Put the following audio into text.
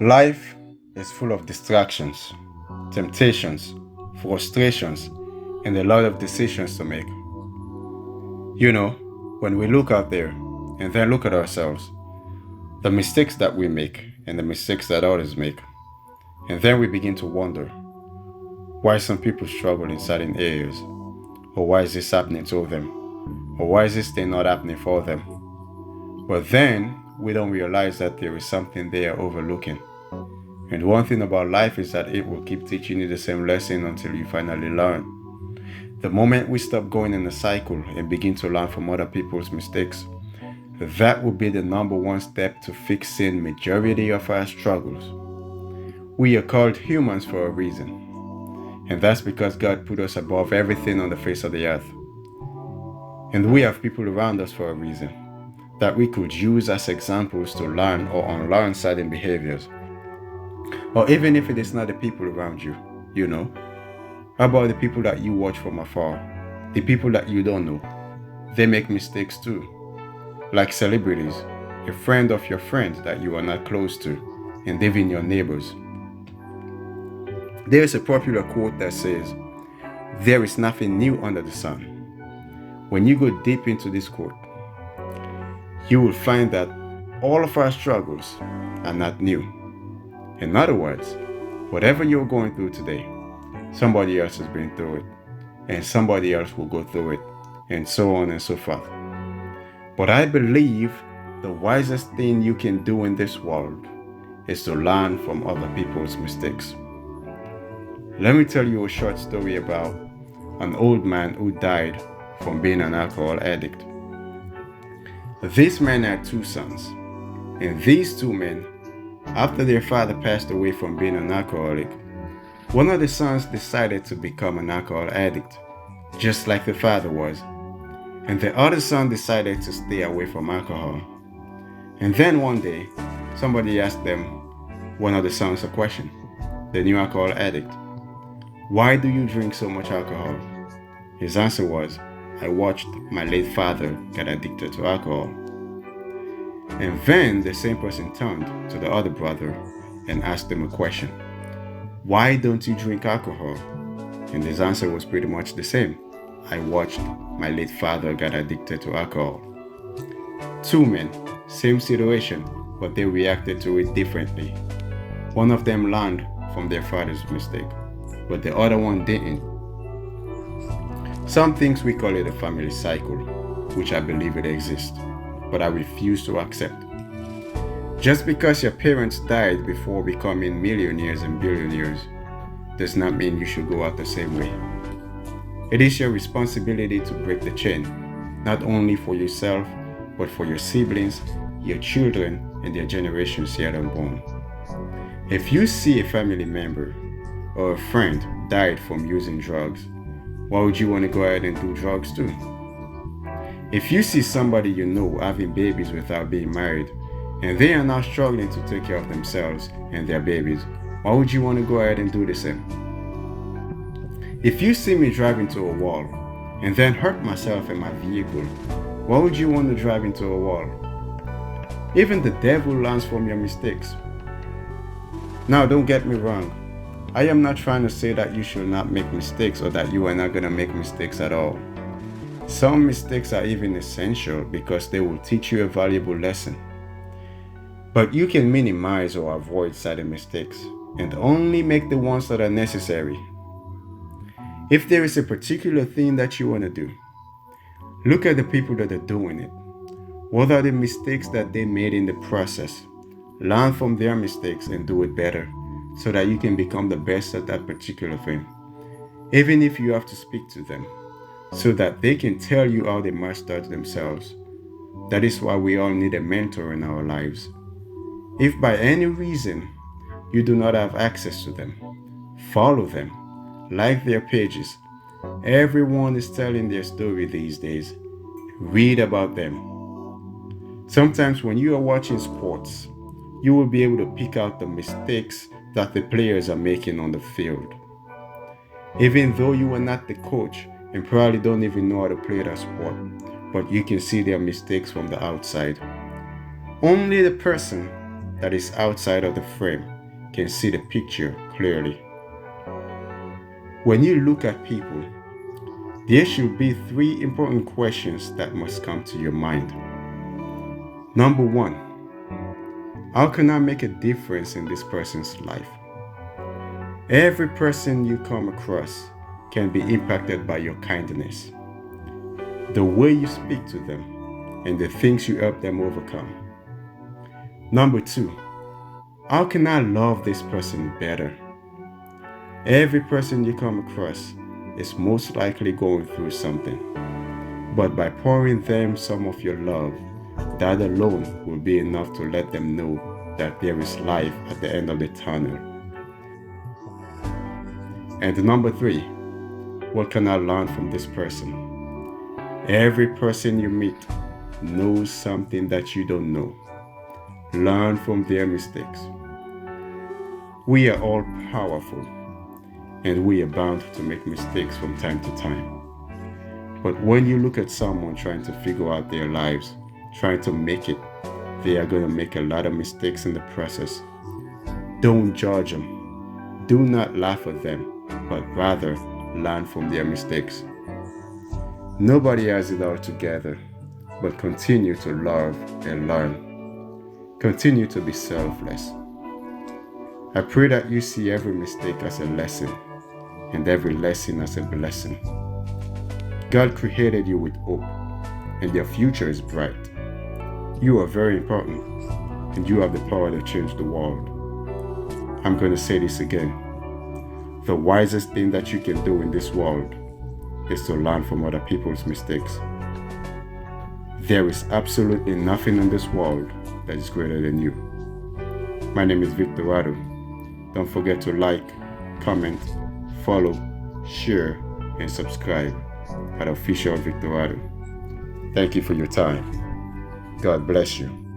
Life is full of distractions, temptations, frustrations, and a lot of decisions to make. You know, when we look out there and then look at ourselves, the mistakes that we make and the mistakes that others make, and then we begin to wonder why some people struggle in certain areas, or why is this happening to them, or why is this thing not happening for them. But then we don't realize that there is something they are overlooking. And one thing about life is that it will keep teaching you the same lesson until you finally learn. The moment we stop going in a cycle and begin to learn from other people's mistakes, that will be the number one step to fixing majority of our struggles. We are called humans for a reason, and that's because God put us above everything on the face of the earth. And we have people around us for a reason that we could use as examples to learn or unlearn certain behaviors. Or even if it is not the people around you, you know. How about the people that you watch from afar? The people that you don't know. They make mistakes too. Like celebrities, a friend of your friend that you are not close to, and even your neighbors. There is a popular quote that says, "There is nothing new under the sun." When you go deep into this quote, you will find that all of our struggles are not new. In other words, whatever you're going through today, somebody else has been through it, and somebody else will go through it, and so on and so forth. But I believe the wisest thing you can do in this world is to learn from other people's mistakes. Let me tell you a short story about an old man who died from being an alcohol addict. This man had two sons, and these two men, after their father passed away from being an alcoholic, one of the sons decided to become an alcohol addict, just like the father was, and the other son decided to stay away from alcohol. And then one day, somebody asked them, one of the sons, a question, the new alcohol addict, "Why do you drink so much alcohol?" His answer was, "I watched my late father get addicted to alcohol." And then the same person turned to the other brother and asked him a question, "Why don't you drink alcohol?" And his answer was pretty much the same, "I watched my late father get addicted to alcohol." Two men, same situation, but they reacted to it differently. One of them learned from their father's mistake, but the other one didn't. Some things we call it a family cycle, which I believe it exists, but I refuse to accept. Just because your parents died before becoming millionaires and billionaires does not mean you should go out the same way. It is your responsibility to break the chain, not only for yourself, but for your siblings, your children, and their generations yet unborn. If you see a family member or a friend died from using drugs, why would you want to go ahead and do drugs too? If you see somebody you know having babies without being married, and they are now struggling to take care of themselves and their babies, why would you want to go ahead and do the same? If you see me drive into a wall and then hurt myself in my vehicle, why would you want to drive into a wall? Even the devil learns from your mistakes. Now, don't get me wrong. I am not trying to say that you should not make mistakes or that you are not going to make mistakes at all. Some mistakes are even essential because they will teach you a valuable lesson. But you can minimize or avoid certain mistakes and only make the ones that are necessary. If there is a particular thing that you want to do, look at the people that are doing it. What are the mistakes that they made in the process? Learn from their mistakes and do it better so that you can become the best at that particular thing. Even if you have to speak to them so that they can tell you how they mastered themselves. That is why we all need a mentor in our lives. If by any reason you do not have access to them, follow them, like their pages. Everyone is telling their story these days. Read about them. Sometimes when you are watching sports, you will be able to pick out the mistakes that the players are making on the field. Even though you are not the coach and probably don't even know how to play that sport, but you can see their mistakes from the outside. Only the person that is outside of the frame can see the picture clearly. When you look at people, there should be three important questions that must come to your mind. Number one, how can I make a difference in this person's life? Every person you come across can be impacted by your kindness, the way you speak to them, and the things you help them overcome. Number two, how can I love this person better? Every person you come across is most likely going through something, but by pouring them some of your love, that alone will be enough to let them know that there is life at the end of the tunnel. And number three, what can I learn from this person? Every person you meet knows something that you don't know. Learn from their mistakes. We are all powerful, and we are bound to make mistakes from time to time. But when you look at someone trying to figure out their lives, trying to make it, they are going to make a lot of mistakes in the process. Don't judge them. Do not laugh at them, but rather learn from their mistakes. Nobody has it all together, but continue to love and learn. Continue to be selfless. I pray that you see every mistake as a lesson and every lesson as a blessing. God created you with hope, and your future is bright. You are very important, and you have the power to change the world. I'm going to say this again. The wisest thing that you can do in this world is to learn from other people's mistakes. There is absolutely nothing in this world that is greater than you. My name is Victorado. Don't forget to like, comment, follow, share, and subscribe at Official Victorado. Thank you for your time. God bless you.